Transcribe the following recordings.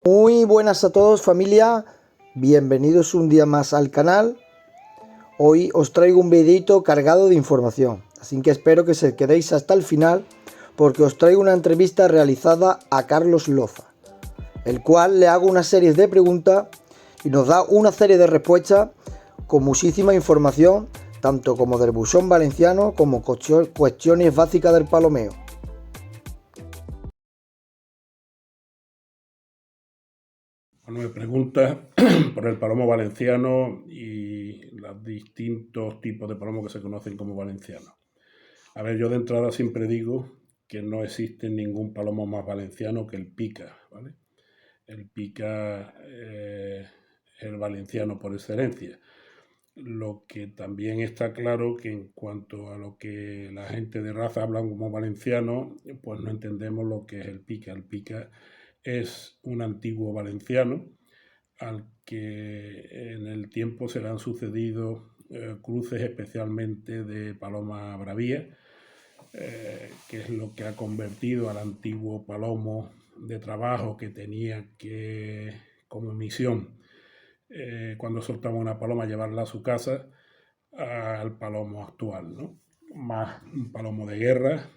Muy buenas a todos, familia, bienvenidos un día más al canal. Hoy os traigo un videito cargado de información, así que espero que se quedéis hasta el final porque os traigo una entrevista realizada a Carlos Loza, el cual le hago una serie de preguntas y nos da una serie de respuestas con muchísima información, tanto como del buzón valenciano como cuestiones básicas del palomeo. Bueno, me pregunta por el palomo valenciano y los distintos tipos de palomo que se conocen como valencianos. A ver, yo de entrada siempre digo que no existe ningún palomo más valenciano que el pica, ¿vale? El pica es el valenciano por excelencia. Lo que también está claro que en cuanto a lo que la gente de raza habla como valenciano, pues no entendemos lo que es el pica. El pica es un antiguo valenciano al que en el tiempo se le han sucedido cruces especialmente de paloma bravía, que es lo que ha convertido al antiguo palomo de trabajo que tenía que, como misión, cuando soltaba una paloma, llevarla a su casa, al palomo actual, ¿no? Más un palomo de guerra,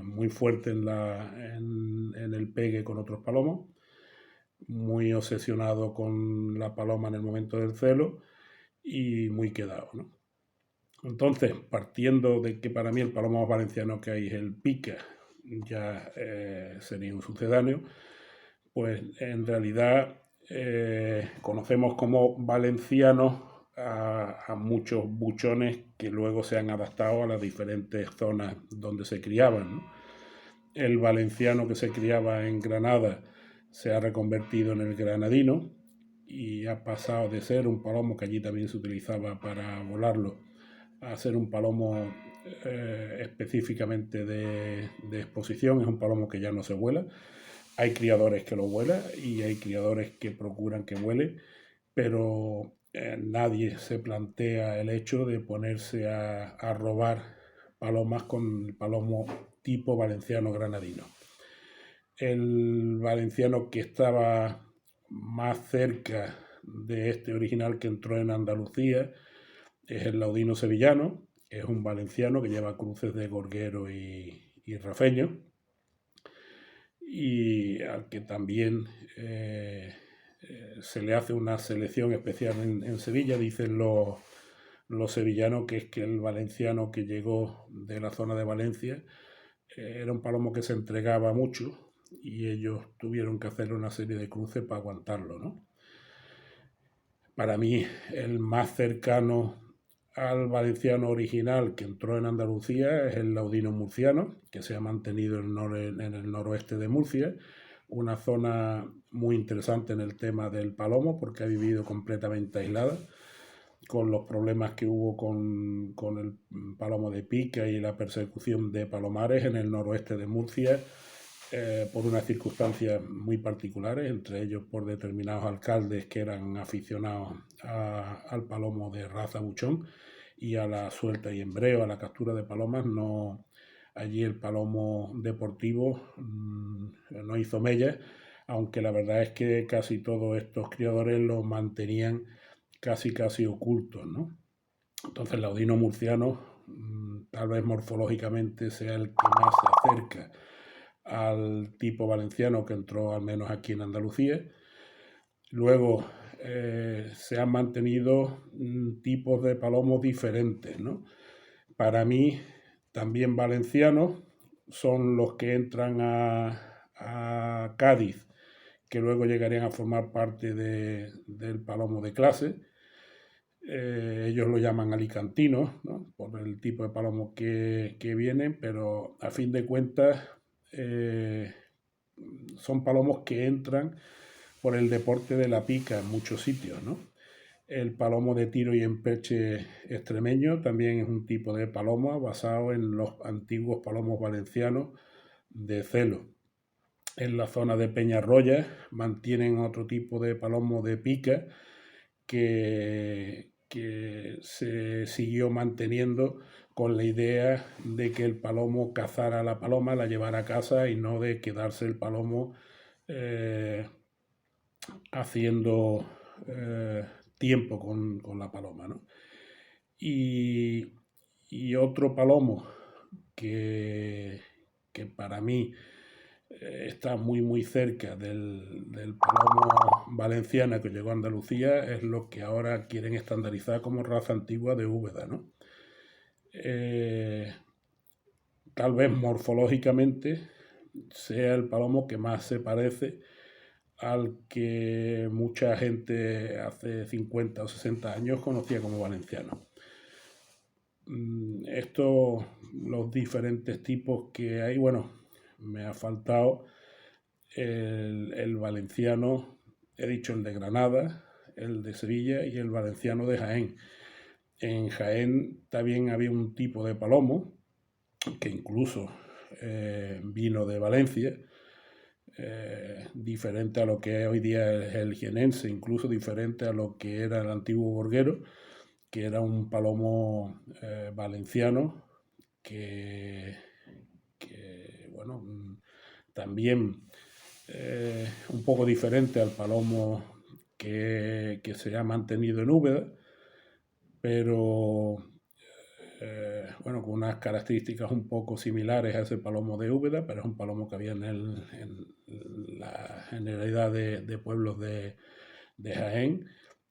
muy fuerte en el pegue con otros palomos, muy obsesionado con la paloma en el momento del celo y muy quedado, ¿no? Entonces, partiendo de que para mí el palomo más valenciano que hay es el pica, ya sería un sucedáneo, pues en realidad conocemos como valencianos a muchos buchones que luego se han adaptado a las diferentes zonas donde se criaban, ¿no? El valenciano que se criaba en Granada se ha reconvertido en el granadino y ha pasado de ser un palomo que allí también se utilizaba para volarlo a ser un palomo específicamente de exposición. Es un palomo que ya no se vuela. Hay criadores que lo vuelan y hay criadores que procuran que vuele, pero nadie se plantea el hecho de ponerse a robar palomas con el palomo tipo valenciano granadino. El valenciano que estaba más cerca de este original que entró en Andalucía es el laudino sevillano, es un valenciano que lleva cruces de gorguero y rafeño, y al que también se le hace una selección especial en Sevilla. Dicen los sevillanos que es que el valenciano que llegó de la zona de Valencia era un palomo que se entregaba mucho y ellos tuvieron que hacer una serie de cruces para aguantarlo, ¿no? Para mí, el más cercano al valenciano original que entró en Andalucía es el laudino murciano, que se ha mantenido en el noroeste de Murcia, una zona muy interesante en el tema del palomo porque ha vivido completamente aislada, con los problemas que hubo con el palomo de pica y la persecución de palomares en el noroeste de Murcia, por unas circunstancias muy particulares, entre ellos por determinados alcaldes que eran aficionados al palomo de raza buchón y a la suelta y embreo, a la captura de palomas. No, allí el palomo deportivo no hizo mella, aunque la verdad es que casi todos estos criadores los mantenían casi ocultos, ¿no? Entonces el laudino murciano tal vez morfológicamente sea el que más se acerca al tipo valenciano que entró al menos aquí en Andalucía. Luego se han mantenido tipos de palomos diferentes, ¿no? Para mí, también valencianos son los que entran a Cádiz, que luego llegarían a formar parte del palomo de clase. Ellos lo llaman alicantinos, ¿no? Por el tipo de palomo que vienen, pero a fin de cuentas son palomos que entran por el deporte de la pica en muchos sitios, ¿no? El palomo de tiro y empeche extremeño también es un tipo de paloma basado en los antiguos palomos valencianos de celo. En la zona de Peñarroya mantienen otro tipo de palomo de pica que se siguió manteniendo con la idea de que el palomo cazara a la paloma, la llevara a casa y no de quedarse el palomo haciendo tiempo con la paloma, ¿no? Y otro palomo que para mí está muy cerca del palomo valenciana que llegó a Andalucía, es lo que ahora quieren estandarizar como raza antigua de Úbeda, ¿no? Tal vez morfológicamente sea el palomo que más se parece al que mucha gente hace 50 o 60 años conocía como valenciano. Estos, los diferentes tipos que hay, bueno, me ha faltado el valenciano, he dicho el de Granada, el de Sevilla y el valenciano de Jaén. En Jaén también había un tipo de palomo que incluso vino de Valencia, diferente a lo que hoy día es el jienense, incluso diferente a lo que era el antiguo gorguero, que era un palomo valenciano que bueno, también un poco diferente al palomo que se ha mantenido en Úbeda, pero bueno, con unas características un poco similares a ese palomo de Úbeda, pero es un palomo que había en la generalidad de pueblos de Jaén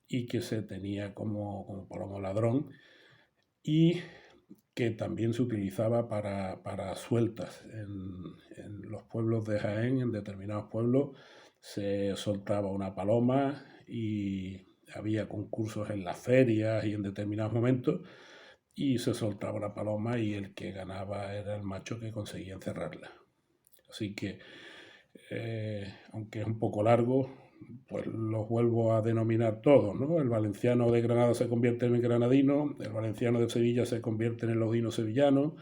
y que se tenía como palomo ladrón y que también se utilizaba para sueltas. En los pueblos de Jaén, en determinados pueblos, se soltaba una paloma y había concursos en las ferias y en determinados momentos y se soltaba una paloma y el que ganaba era el macho que conseguía encerrarla. Así que, aunque es un poco largo, pues los vuelvo a denominar todos, ¿no? El valenciano de Granada se convierte en el granadino, el valenciano de Sevilla se convierte en el lodino sevillano,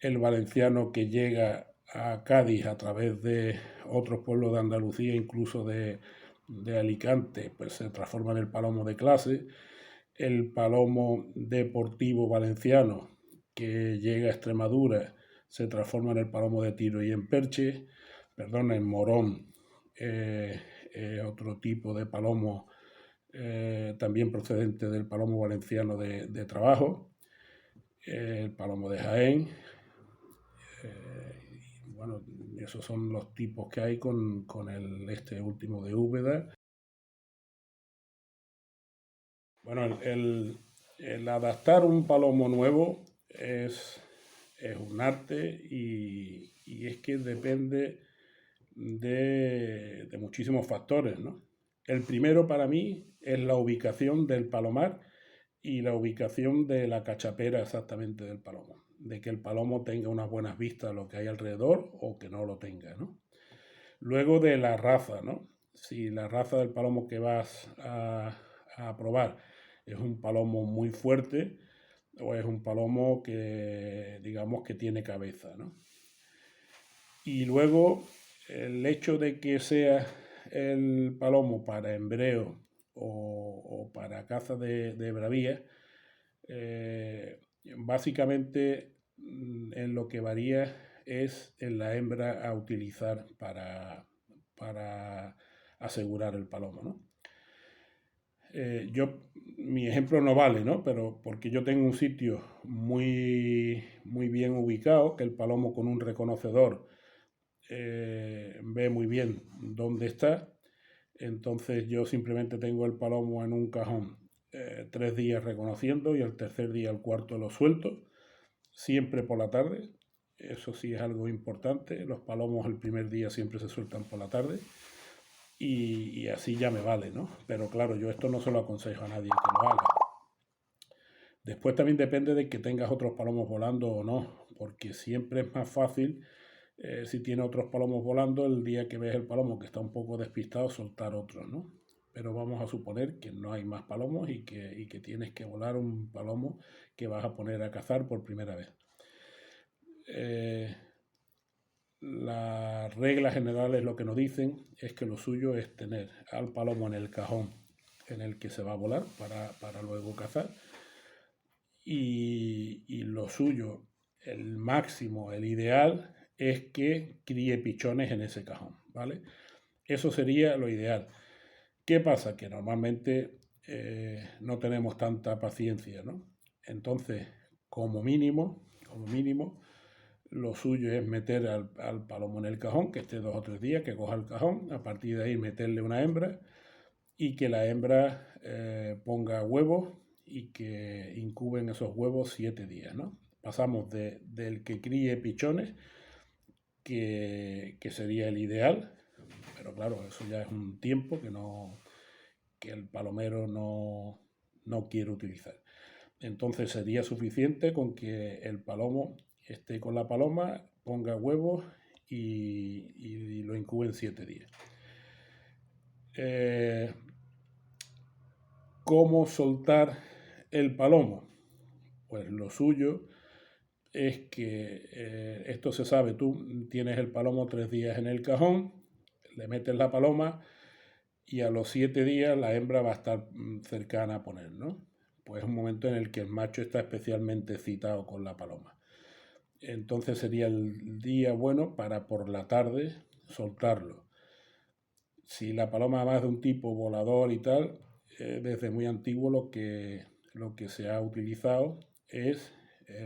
el valenciano que llega a Cádiz a través de otros pueblos de Andalucía, incluso de Alicante, pues se transforma en el palomo de clase, el palomo deportivo valenciano que llega a Extremadura se transforma en el palomo de tiro y en perche, perdón, en morón, otro tipo de palomo también procedente del palomo valenciano de trabajo, el palomo de Jaén, y bueno, esos son los tipos que hay con este último de Úbeda. Bueno, el adaptar un palomo nuevo es un arte y es que depende de muchísimos factores, ¿no? El primero para mí es la ubicación del palomar y la ubicación de la cachapera exactamente del palomo, de que el palomo tenga unas buenas vistas a lo que hay alrededor o que no lo tenga, ¿no? Luego de la raza, ¿no? Si la raza del palomo que vas a probar es un palomo muy fuerte o es un palomo que digamos que tiene cabeza, ¿no? Y luego el hecho de que sea el palomo para embreo o para caza de bravía, básicamente en lo que varía es en la hembra a utilizar para asegurar el palomo, ¿no? Mi ejemplo no vale, ¿no? Pero porque yo tengo un sitio muy bien ubicado, que el palomo con un reconocedor ve muy bien dónde está. Entonces yo simplemente tengo el palomo en un cajón 3 días reconociendo y el tercer día, el cuarto lo suelto, siempre por la tarde. Eso sí es algo importante. Los palomos el primer día siempre se sueltan por la tarde y así ya me vale, ¿no? Pero claro, yo esto no se lo aconsejo a nadie que lo haga. Después también depende de que tengas otros palomos volando o no, porque siempre es más fácil si tiene otros palomos volando, el día que ves el palomo que está un poco despistado, soltar otros, ¿no? Pero vamos a suponer que no hay más palomos y que tienes que volar un palomo que vas a poner a cazar por primera vez. Las reglas generales lo que nos dicen es que lo suyo es tener al palomo en el cajón en el que se va a volar para luego cazar. Y lo suyo, el máximo, el ideal, es que críe pichones en ese cajón, ¿vale? Eso sería lo ideal. ¿Qué pasa? Que normalmente no tenemos tanta paciencia, ¿no? Entonces, como mínimo, lo suyo es meter al palomo en el cajón, que esté 2 o 3 días, que coja el cajón, a partir de ahí meterle una hembra y que la hembra ponga huevos y que incuben esos huevos 7 días, ¿no? Pasamos del que críe pichones, que sería el ideal, pero claro, eso ya es un tiempo que el palomero no quiere utilizar. Entonces sería suficiente con que el palomo esté con la paloma, ponga huevos y lo incube en 7 días. ¿Cómo soltar el palomo? Pues lo suyo es que esto se sabe, tú tienes el palomo 3 días en el cajón, le metes la paloma y a los 7 días la hembra va a estar cercana a poner, ¿no? Pues es un momento en el que el macho está especialmente excitado con la paloma. Entonces sería el día bueno para por la tarde soltarlo. Si la paloma va de un tipo volador y tal, desde muy antiguo lo que se ha utilizado es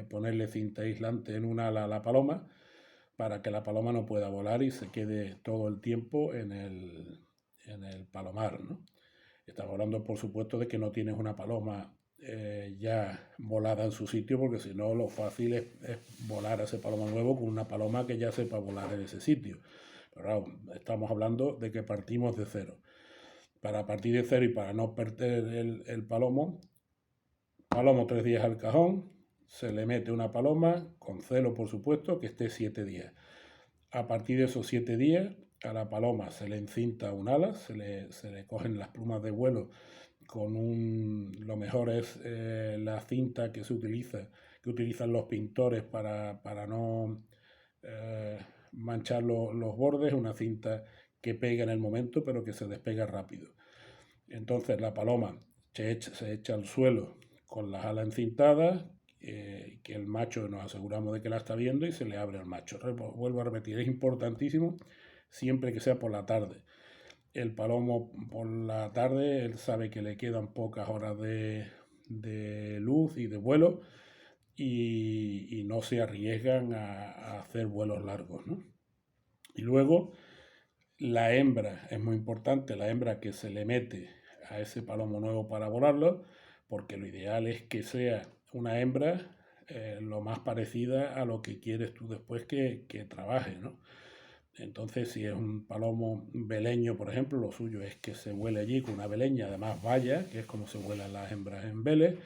ponerle cinta aislante en un ala a la paloma para que la paloma no pueda volar y se quede todo el tiempo en el palomar, ¿no? Estamos hablando, por supuesto, de que no tienes una paloma ya volada en su sitio, porque si no, lo fácil es volar a ese paloma nuevo con una paloma que ya sepa volar en ese sitio. Pero claro, estamos hablando de que partimos de cero. Para partir de cero y para no perder el palomo 3 días al cajón, se le mete una paloma, con celo por supuesto, que esté 7 días. A partir de esos 7 días, a la paloma se le encinta un ala, se le cogen las plumas de vuelo lo mejor es la cinta que utilizan los pintores para no manchar los bordes, una cinta que pega en el momento pero que se despega rápido. Entonces la paloma se echa al suelo con las alas encintadas, que el macho nos aseguramos de que la está viendo y se le abre al macho. Vuelvo a repetir, es importantísimo siempre que sea por la tarde. El palomo por la tarde, él sabe que le quedan pocas horas de luz y de vuelo y no se arriesgan a hacer vuelos largos, ¿no? Y luego la hembra, es muy importante, la hembra que se le mete a ese palomo nuevo para volarlo, porque lo ideal es que sea una hembra lo más parecida a lo que quieres tú después que trabaje, ¿no? Entonces, si es un palomo beleño, por ejemplo, lo suyo es que se vuele allí con una beleña, además vaya, que es como se vuelan las hembras en Vélez.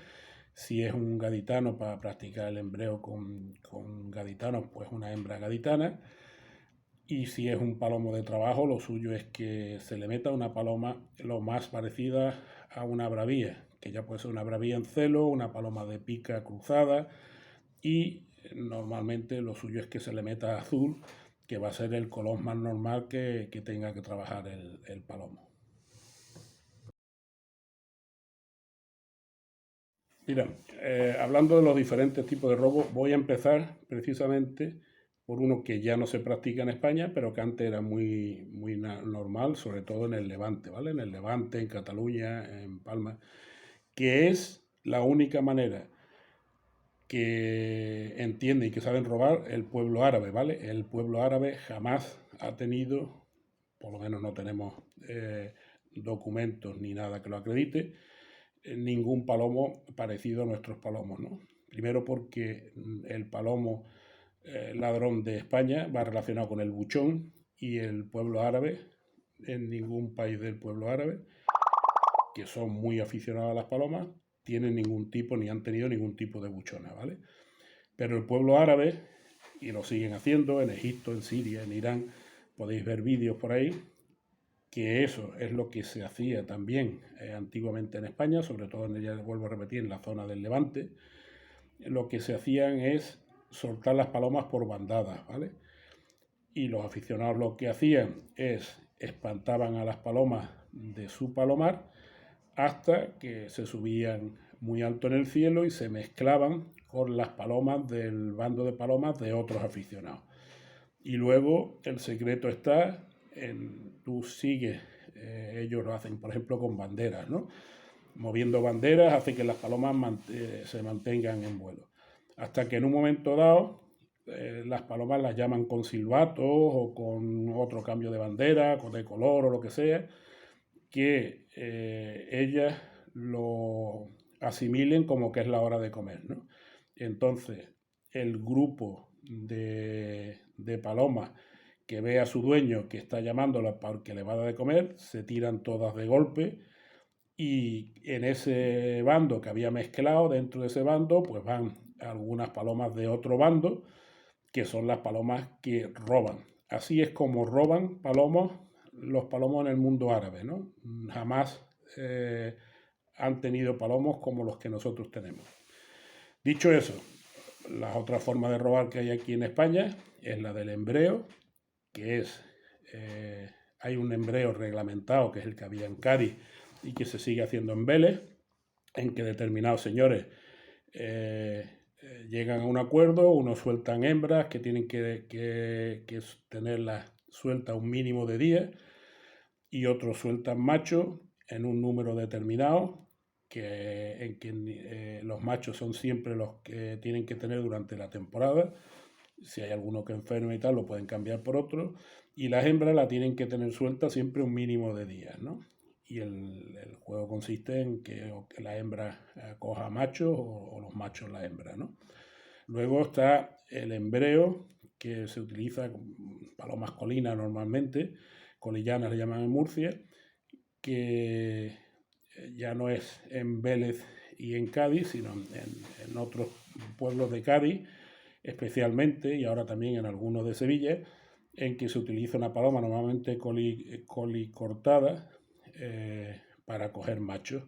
Si es un gaditano para practicar el embreo con gaditanos, pues una hembra gaditana. Y si es un palomo de trabajo, lo suyo es que se le meta una paloma lo más parecida a una bravía, que ya puede ser una bravía en celo, una paloma de pica cruzada, y normalmente lo suyo es que se le meta azul, que va a ser el color más normal que tenga que trabajar el palomo. Mira, hablando de los diferentes tipos de robo, voy a empezar precisamente por uno que ya no se practica en España, pero que antes era muy, muy normal, sobre todo en el Levante, ¿vale? En el Levante, en Cataluña, en Palma, que es la única manera que entiende y que saben robar el pueblo árabe, ¿vale? El pueblo árabe jamás ha tenido, por lo menos no tenemos documentos ni nada que lo acredite, ningún palomo parecido a nuestros palomos, ¿no? Primero porque el palomo ladrón de España va relacionado con el buchón y el pueblo árabe, en ningún país del pueblo árabe, que son muy aficionados a las palomas, tienen ningún tipo, ni han tenido ningún tipo de buchona, ¿vale? Pero el pueblo árabe, y lo siguen haciendo en Egipto, en Siria, en Irán, podéis ver vídeos por ahí, que eso es lo que se hacía también antiguamente en España, sobre todo, ya vuelvo a repetir, en la zona del Levante. Lo que se hacían es soltar las palomas por bandadas, ¿vale? Y los aficionados lo que hacían es espantaban a las palomas de su palomar hasta que se subían muy alto en el cielo y se mezclaban con las palomas del bando de palomas de otros aficionados. Y luego el secreto está tú sigues, ellos lo hacen, por ejemplo, con banderas, ¿no? Moviendo banderas hace que las palomas se mantengan en vuelo. Hasta que en un momento dado las palomas las llaman con silbatos o con otro cambio de bandera, de color o lo que sea, que ellas lo asimilen como que es la hora de comer, ¿no? Entonces, el grupo de palomas que ve a su dueño que está llamándola para que le va a dar de comer, se tiran todas de golpe y en ese bando que había mezclado, dentro de ese bando, pues van algunas palomas de otro bando, que son las palomas que roban. Así es como roban los palomos en el mundo árabe, ¿no? Jamás han tenido palomos como los que nosotros tenemos. Dicho eso, la otra forma de robar que hay aquí en España es la del embreo, que es, hay un embreo reglamentado, que es el que había en Cádiz y que se sigue haciendo en Vélez, en que determinados señores llegan a un acuerdo, unos sueltan hembras que tienen que tenerlas sueltas un mínimo de días y otros sueltan machos en un número determinado, en que los machos son siempre los que tienen que tener durante la temporada. Si hay alguno que enferme y tal, lo pueden cambiar por otro. Y las hembras la tienen que tener suelta siempre un mínimo de días, ¿no? Y el juego consiste en que la hembra coja machos o los machos la hembra, ¿no? Luego está el embreo, que se utiliza con palomas colinas normalmente, colillanas le llaman en Murcia, que ya no es en Vélez y en Cádiz, sino en otros pueblos de Cádiz, especialmente, y ahora también en algunos de Sevilla, en que se utiliza una paloma normalmente colicortada para coger machos.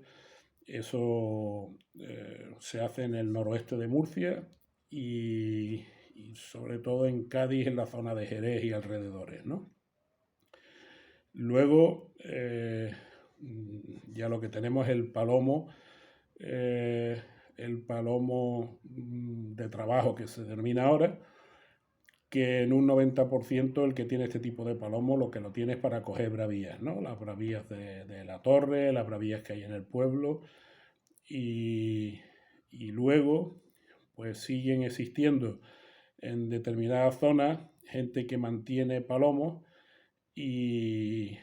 Eso se hace en el noroeste de Murcia y sobre todo en Cádiz, en la zona de Jerez y alrededores, ¿no? Luego, ya lo que tenemos es el palomo de trabajo que se denomina ahora, que en un 90% el que tiene este tipo de palomo lo que lo tiene es para coger bravías, ¿no? Las bravías de la torre, las bravías que hay en el pueblo y luego pues siguen existiendo en determinadas zonas gente que mantiene palomos y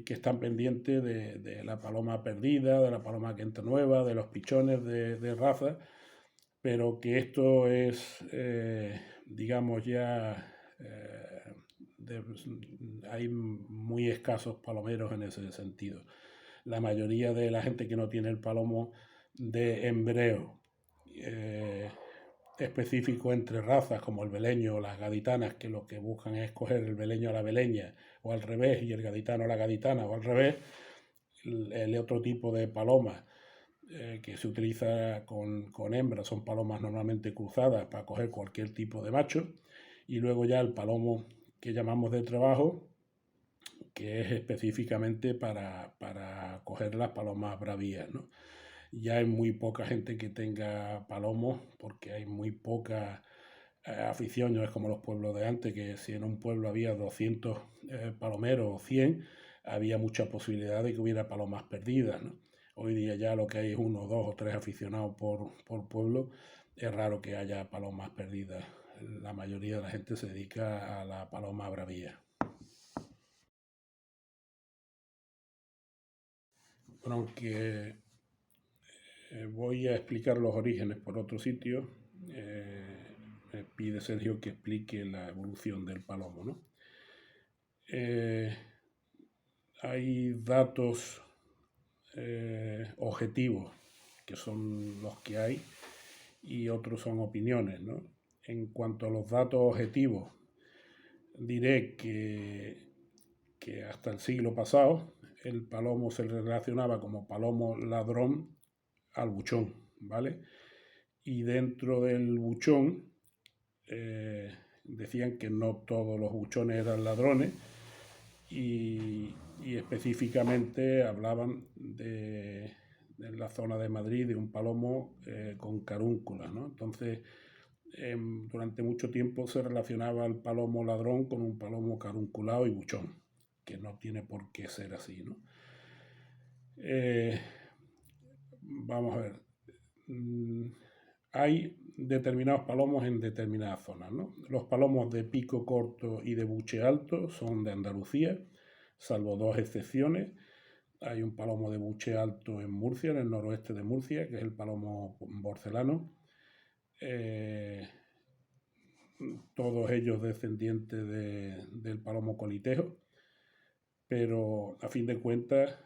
que están pendientes de la paloma perdida, de la paloma que entra nueva, de los pichones de raza, pero que esto es, digamos, ya hay muy escasos palomeros en ese sentido. La mayoría de la gente que no tiene el palomo de embreo específico entre razas como el beleño o las gaditanas, que lo que buscan es coger el beleño a la beleña o al revés, y el gaditano a la gaditana o al revés, el otro tipo de palomas que se utiliza con hembras son palomas normalmente cruzadas para coger cualquier tipo de macho, y luego ya el palomo que llamamos de trabajo, que es específicamente para coger las palomas bravías, ¿no? Ya hay muy poca gente que tenga palomos porque hay muy poca afición, no es como los pueblos de antes, que si en un pueblo había 200 palomeros o 100, había mucha posibilidad de que hubiera palomas perdidas, ¿no? Hoy día ya lo que hay es uno, dos o tres aficionados por pueblo, es raro que haya palomas perdidas. La mayoría de la gente se dedica a la paloma bravía. Bueno, aunque voy a explicar los orígenes por otro sitio, me pide Sergio que explique la evolución del palomo, ¿no? Hay datos objetivos, que son los que hay, y otros son opiniones, ¿no? En cuanto a los datos objetivos, diré que hasta el siglo pasado el palomo se relacionaba como palomo ladrón al buchón, ¿vale? Y dentro del buchón decían que no todos los buchones eran ladrones y específicamente hablaban de la zona de Madrid de un palomo con carúncula, ¿no? Entonces durante mucho tiempo se relacionaba al palomo ladrón con un palomo carunculado y buchón, que no tiene por qué ser así, ¿no? Vamos a ver. Hay determinados palomos en determinadas zonas, ¿no? Los palomos de pico corto y de buche alto son de Andalucía, salvo dos excepciones. Hay un palomo de buche alto en Murcia, en el noroeste de Murcia, que es el palomo borcelano. Todos ellos descendientes del palomo colitejo, pero a fin de cuentas,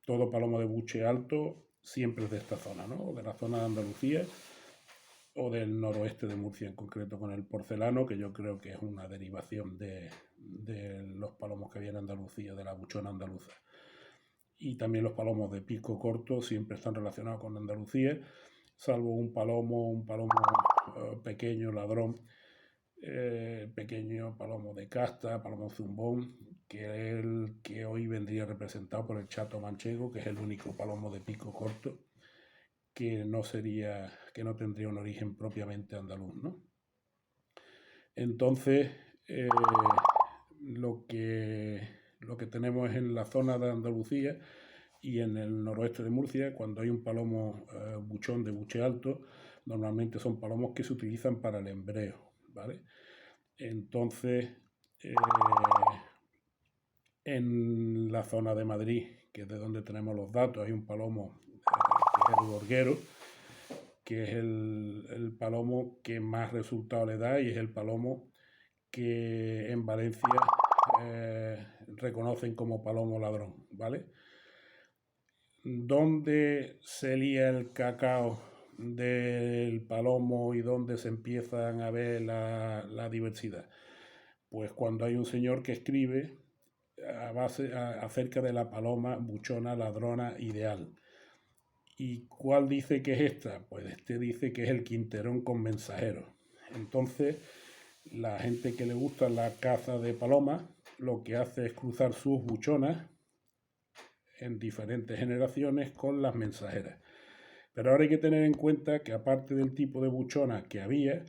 todo palomo de buche alto siempre es de esta zona, ¿no? De la zona de Andalucía o del noroeste de Murcia en concreto, con el porcelano, que yo creo que es una derivación de los palomos que había en Andalucía, de la buchona andaluza. Y también los palomos de pico corto siempre están relacionados con Andalucía, salvo un palomo pequeño, ladrón, pequeño palomo de casta, palomo zumbón, que es el que hoy vendría representado por el chato manchego, que es el único palomo de pico corto que no tendría un origen propiamente andaluz, ¿no? Entonces, lo que tenemos en la zona de Andalucía y en el noroeste de Murcia, cuando hay un palomo buchón de buche alto, normalmente son palomos que se utilizan para el embreo, ¿vale? Entonces, en la zona de Madrid, que es de donde tenemos los datos, hay un palomo que es el gorguero, que es el palomo que más resultado le da y es el palomo que en Valencia reconocen como palomo ladrón, ¿vale? ¿Dónde se lía el cacao del palomo y dónde se empiezan a ver la diversidad? Pues cuando hay un señor que escribe acerca de la paloma buchona ladrona ideal. ¿Y cuál dice que es esta? Pues este dice que es el quinterón con mensajero. Entonces, la gente que le gusta la caza de palomas, lo que hace es cruzar sus buchonas en diferentes generaciones con las mensajeras. Pero ahora hay que tener en cuenta que aparte del tipo de buchona que había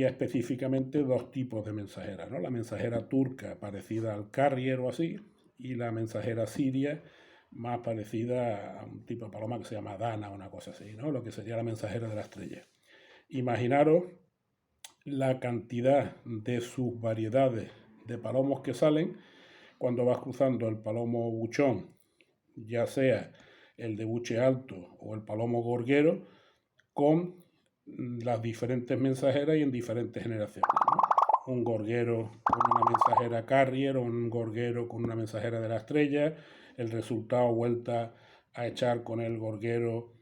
específicamente dos tipos de mensajeras, ¿no? La mensajera turca parecida al carrier o así, y la mensajera siria más parecida a un tipo de paloma que se llama dana o una cosa así, ¿no? Lo que sería la mensajera de la estrella. Imaginaros la cantidad de subvariedades de palomos que salen cuando vas cruzando el palomo buchón, ya sea el de buche alto o el palomo gorguero, con las diferentes mensajeras y en diferentes generaciones, ¿no? Un gorguero con una mensajera carrier o un gorguero con una mensajera de la estrella, el resultado vuelta a echar con el gorguero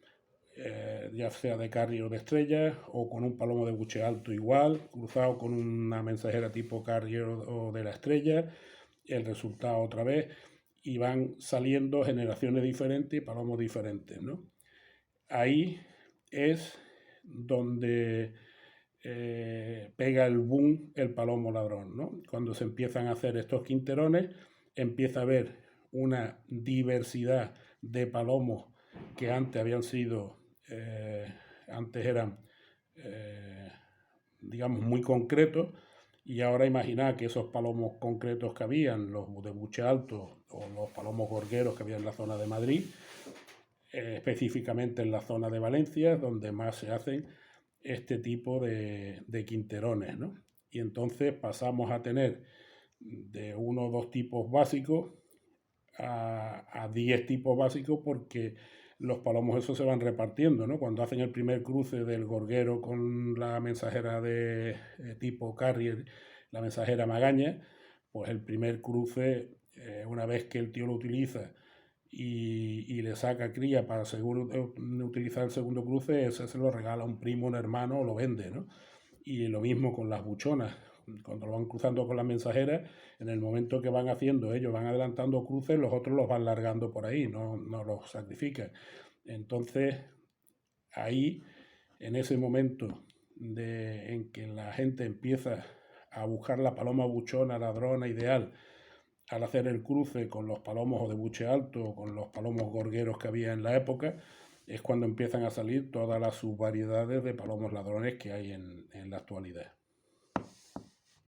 ya sea de carrier o de estrella, o con un palomo de buche alto igual, cruzado con una mensajera tipo carrier o de la estrella, el resultado otra vez, y van saliendo generaciones diferentes y palomos diferentes, ¿no? Ahí es donde pega el boom el palomo ladrón, ¿no? Cuando se empiezan a hacer estos quinterones, empieza a haber una diversidad de palomos que antes habían sido, antes eran, digamos, muy concretos, y ahora imaginad que esos palomos concretos que habían, los de buche alto o los palomos gorgueros que había en la zona de Madrid, específicamente en la zona de Valencia, donde más se hacen este tipo de quinterones, ¿no? Y entonces pasamos a tener de 1 o 2 tipos básicos a 10 tipos básicos, porque los palomos esos se van repartiendo, ¿no? Cuando hacen el primer cruce del gorguero con la mensajera de tipo carrier, la mensajera magaña, pues el primer cruce, una vez que el tío lo utiliza y le saca cría para seguro utilizar el segundo cruce, ese se lo regala a un primo, un hermano o lo vende, ¿no? Y lo mismo con las buchonas. Cuando lo van cruzando con las mensajeras, en el momento que van haciendo, ellos van adelantando cruces, los otros los van largando por ahí, no los sacrifican. Entonces, ahí, en ese momento en que la gente empieza a buscar la paloma buchona, ladrona ideal, al hacer el cruce con los palomos o de buche alto o con los palomos gorgueros que había en la época, es cuando empiezan a salir todas las subvariedades de palomos ladrones que hay en la actualidad.